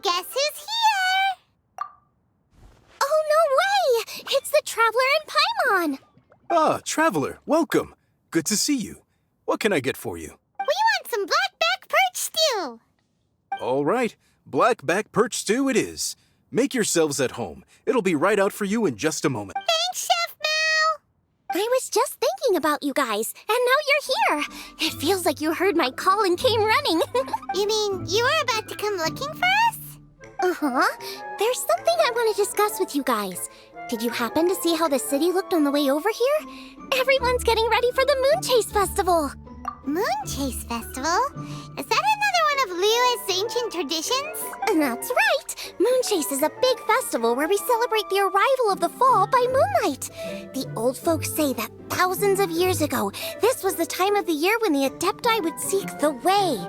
Guess who's here? Oh, no way! It's the Traveler and Paimon! Ah, Traveler, welcome. Good to see you. What can I get for you? We want some blackback perch stew! All right, blackback perch stew it is. Make yourselves at home. It'll be right out for you in just a moment. Thanks, Chef Mao! I was just thinking about you guys, and now you're here. It feels like you heard my call and came running. You mean you were about to come looking for us? Uh-huh. There's something I want to discuss with you guys. Did you happen to see how the city looked on the way over here? Everyone's getting ready for the Moonchase Festival. Moonchase Festival? Is that another one of Liyue's ancient traditions? That's right. Moonchase is a big festival where we celebrate the arrival of the fall by moonlight. The old folks say that thousands of years ago, this was the time of the year when the Adepti would seek the way.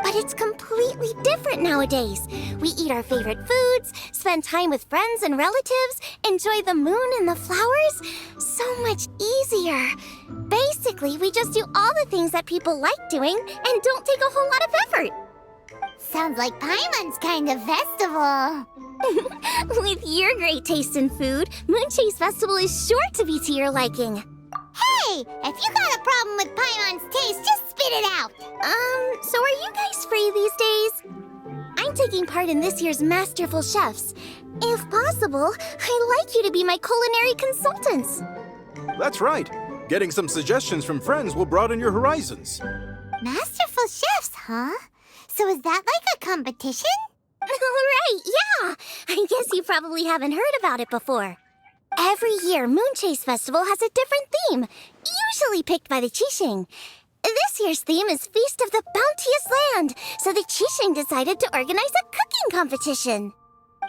But it's completely different nowadays. We eat our favorite foods, spend time with friends and relatives, enjoy the moon and the flowers. So much easier. Basically, we just do all the things that people like doing and don't take a whole lot of effort. Sounds like Paimon's kind of festival. With your great taste in food, Moonchase Festival is sure to be to your liking. Hey, if you got a problem with Paimon's taste, just spit it out. So are you guys free these days? I'm taking part in this year's Masterful Chefs. If possible, I'd like you to be my culinary consultants. That's right. Getting some suggestions from friends will broaden your horizons. Masterful Chefs, huh? So is that like a competition? Right, yeah. I guess you probably haven't heard about it before. Every year, Moonchase Festival has a different theme, usually picked by the Qixing. This year's theme is Feast of the Bounteous Land, so the Qixing decided to organize a cooking competition.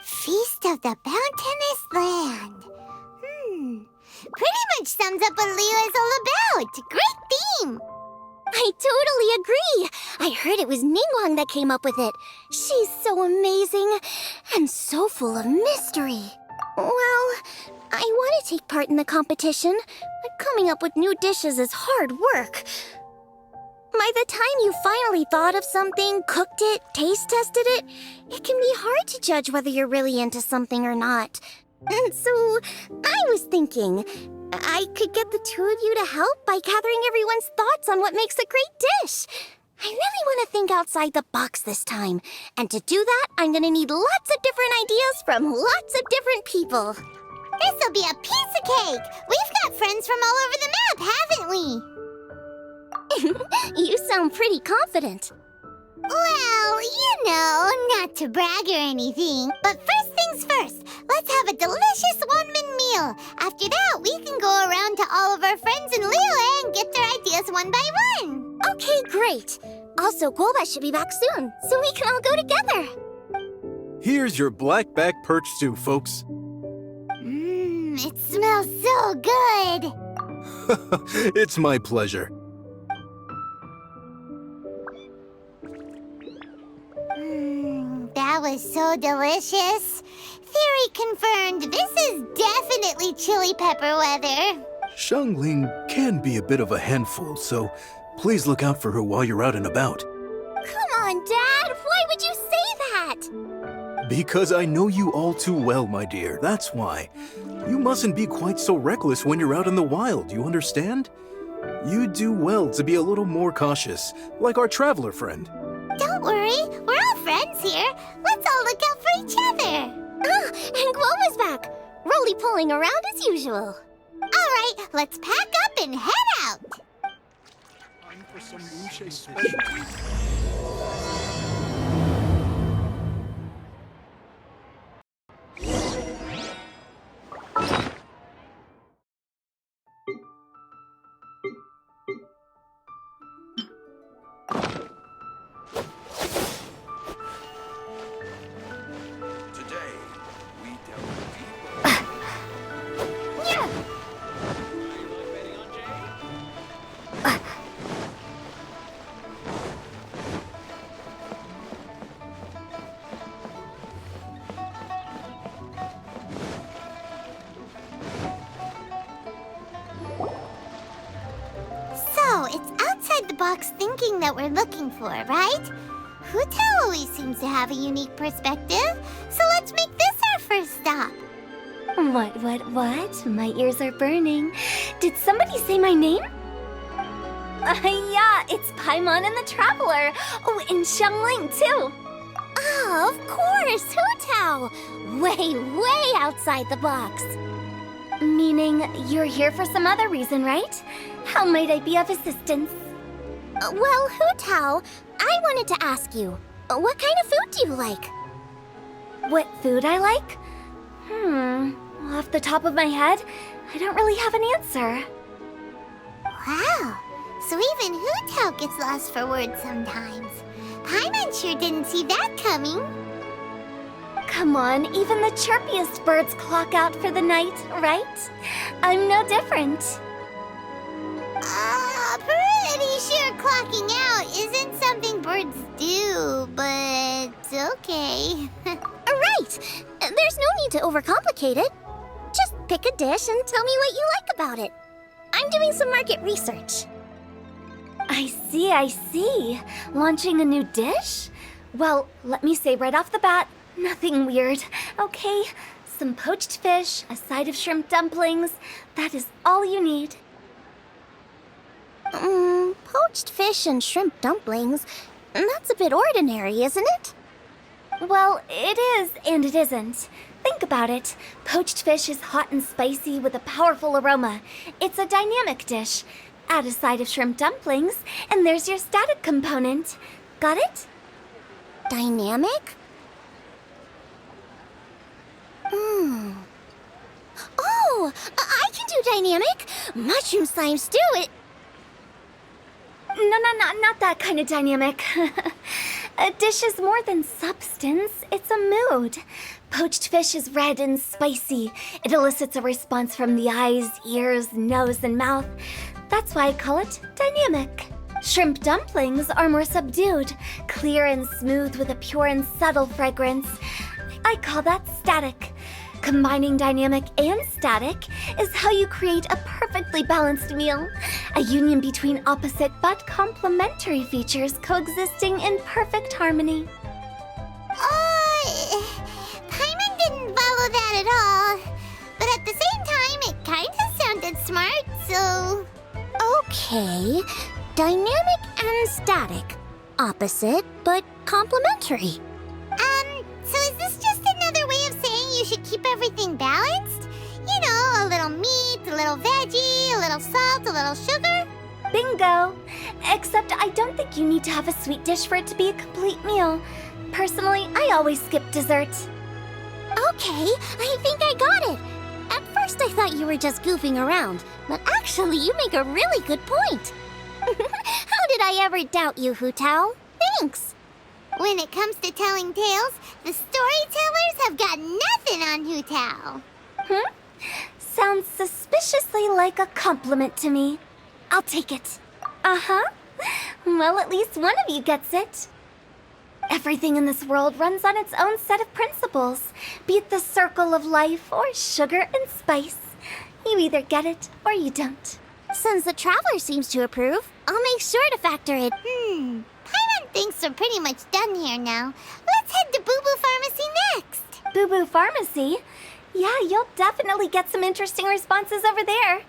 Feast of the Bounteous Land. Pretty much sums up what Liyue is all about. Great theme. I totally agree. I heard it was Ningguang that came up with it. She's so amazing and so full of mystery. Well, I want to take part in the competition, but coming up with new dishes is hard work. By the time you finally thought of something, cooked it, taste tested it, it can be hard to judge whether you're really into something or not. And so, I was thinking, I could get the two of you to help by gathering everyone's thoughts on what makes a great dish. I really want to think outside the box this time. And to do that, I'm going to need lots of different ideas from lots of different people. This'll be a piece of cake! We've got friends from all over the map, haven't we? You sound pretty confident. Well, you know, not to brag or anything. But first things first, let's have a delicious one-min meal. After that, we can go around to all of our friends in Liyue and get their ideas one by one. Okay, great. Also, Guoba should be back soon, so we can all go together. Here's your blackback perch stew, folks. It smells so good. It's my pleasure. That was so delicious. Theory confirmed, this is definitely chili pepper weather. Xiangling can be a bit of a handful, so please look out for her while you're out and about. Come on, Dad. Why would you say that? Because I know you all too well, my dear. That's why. You mustn't be quite so reckless when you're out in the wild, you understand? You do well to be a little more cautious, like our traveler friend. Don't worry. We're all friends here. Let's all look out for each other. And Guoma's back. Roly-poling around as usual. All right, let's pack up and head out. Time for some Moonchase special. thing that we're looking for, right? Hu Tao always seems to have a unique perspective, so let's make this our first stop. What? My ears are burning. Did somebody say my name? Yeah, it's Paimon and the Traveler. Oh, and Xiangling, too. Oh, of course, Hu Tao! Way outside the box. Meaning you're here for some other reason, right? How might I be of assistance? Well, Hu Tao, I wanted to ask you, what kind of food do you like? What food I like? Off the top of my head, I don't really have an answer. Wow, so even Hu Tao gets lost for words sometimes. Paimon sure didn't see that coming. Come on, even the chirpiest birds clock out for the night, right? I'm no different. Pretty sure clocking out isn't something birds do, but okay. Right! There's no need to overcomplicate it. Just pick a dish and tell me what you like about it. I'm doing some market research. I see. Launching a new dish? Well, let me say right off the bat, nothing weird, okay? Some poached fish, a side of shrimp dumplings. That is all you need. Poached fish and shrimp dumplings? That's a bit ordinary, isn't it? Well, it is and it isn't. Think about it. Poached fish is hot and spicy with a powerful aroma. It's a dynamic dish. Add a side of shrimp dumplings, and there's your static component. Got it? Dynamic? Oh, I can do dynamic. Mushroom slime stew, it... No, not that kind of dynamic. A dish is more than substance, it's a mood. Poached fish is red and spicy. It elicits a response from the eyes, ears, nose, and mouth. That's why I call it dynamic. Shrimp dumplings are more subdued, clear and smooth with a pure and subtle fragrance. I call that static. Combining dynamic and static is how you create a perfectly balanced meal. A union between opposite but complementary features coexisting in perfect harmony. Paimon didn't follow that at all. But at the same time, it kinda sounded smart, so... Okay, dynamic and static. Opposite, but complementary. So is this just another way of saying you should keep everything balanced? You know, a little meat, a little veggie, a little salt, a little sugar? Bingo! Except I don't think you need to have a sweet dish for it to be a complete meal. Personally, I always skip dessert. Okay, I think I got it. At first I thought you were just goofing around, but actually you make a really good point. How did I ever doubt you, Hu Tao? Thanks. When it comes to telling tales, the storytellers have got nothing on Hu Tao. Sounds suspiciously like a compliment to me. I'll take it. Uh-huh. Well, at least one of you gets it. Everything in this world runs on its own set of principles, be it the circle of life or sugar and spice. You either get it or you don't. Since the Traveler seems to approve, I'll make sure to factor it. Paimon thinks we're pretty much done here now. Let's head to Boo Boo Pharmacy next. Boo Boo Pharmacy? Yeah, you'll definitely get some interesting responses over there.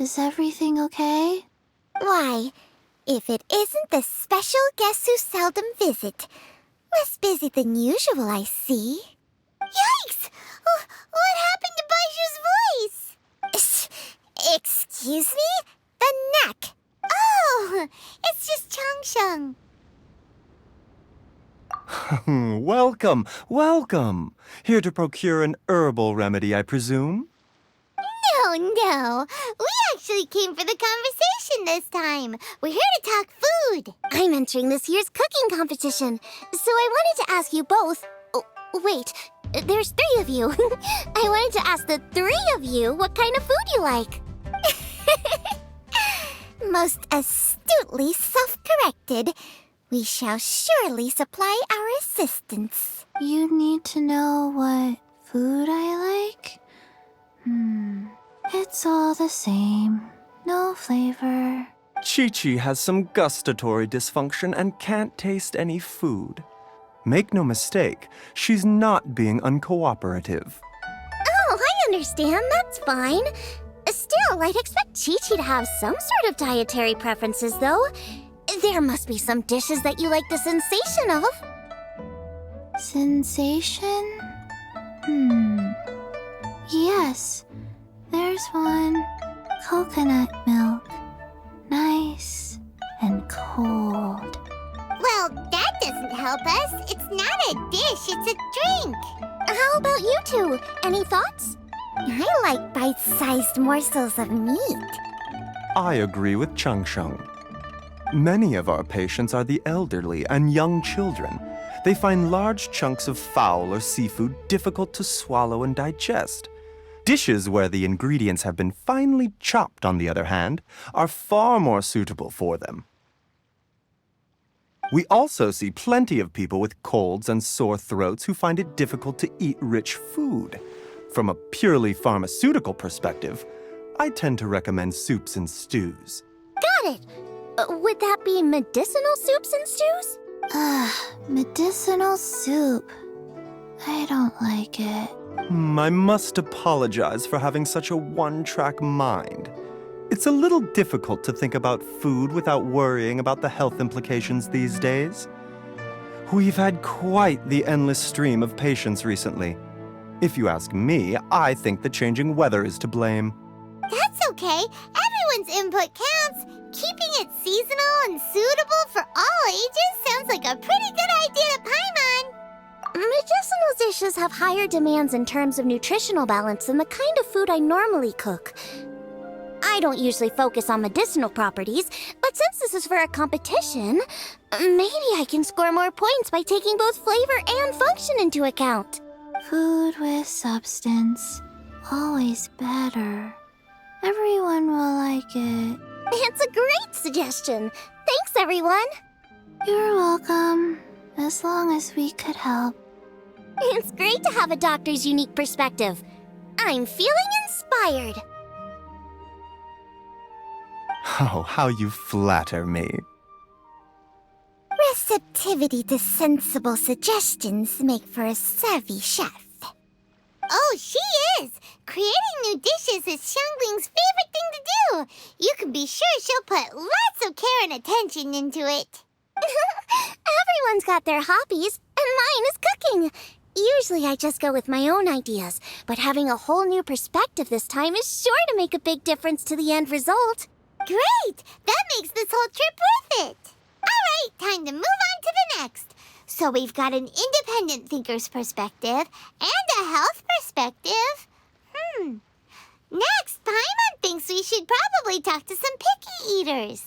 Is everything okay? Why, if it isn't the special guests who seldom visit. Less busy than usual, I see. Yikes! What happened to Baishu's voice? Excuse me? The neck. Oh, it's just Changsheng. Welcome, welcome. Here to procure an herbal remedy, I presume? No. We actually came for the conversation this time. We're here to talk food. I'm entering this year's cooking competition, so I wanted to ask you both. Oh, wait, there's 3 of you. I wanted to ask the 3 of you what kind of food you like. Most astutely self-corrected. We shall surely supply our assistance. You need to know what food I like? It's all the same. No flavor. Chi-Chi has some gustatory dysfunction and can't taste any food. Make no mistake, she's not being uncooperative. Oh, I understand. That's fine. Still, I'd expect Chi-Chi to have some sort of dietary preferences, though. There must be some dishes that you like the sensation of. Sensation? Yes, there's one. Coconut milk. Nice and cold. Well, that doesn't help us. It's not a dish, it's a drink. How about you two? Any thoughts? I like bite-sized morsels of meat. I agree with Changsheng. Many of our patients are the elderly and young children. They find large chunks of fowl or seafood difficult to swallow and digest. Dishes where the ingredients have been finely chopped, on the other hand, are far more suitable for them. We also see plenty of people with colds and sore throats who find it difficult to eat rich food. From a purely pharmaceutical perspective, I tend to recommend soups and stews. Got it. Would that be medicinal soups and stews? Medicinal soup. I don't like it. I must apologize for having such a one-track mind. It's a little difficult to think about food without worrying about the health implications these days. We've had quite the endless stream of patients recently. If you ask me, I think the changing weather is to blame. That's okay. Everyone's input counts. Keeping it seasonal and suitable for all ages sounds like a pretty good idea to Paimon. Medicinal dishes have higher demands in terms of nutritional balance than the kind of food I normally cook. I don't usually focus on medicinal properties, but since this is for a competition, maybe I can score more points by taking both flavor and function into account. Food with substance. Always better. Everyone will like it. It's a great suggestion. Thanks, everyone. You're welcome. As long as we could help. It's great to have a doctor's unique perspective. I'm feeling inspired. Oh, how you flatter me. Receptivity to sensible suggestions make for a savvy chef. Oh, she is! Creating new dishes is Xiangling's favorite thing to do. You can be sure she'll put lots of care and attention into it. Everyone's got their hobbies, and mine is cooking. Usually I just go with my own ideas, but having a whole new perspective this time is sure to make a big difference to the end result. Great! That makes this whole trip worth it. All right, time to move on to the next. So we've got an independent thinker's perspective and a health perspective. Next, Paimon thinks we should probably talk to some picky eaters.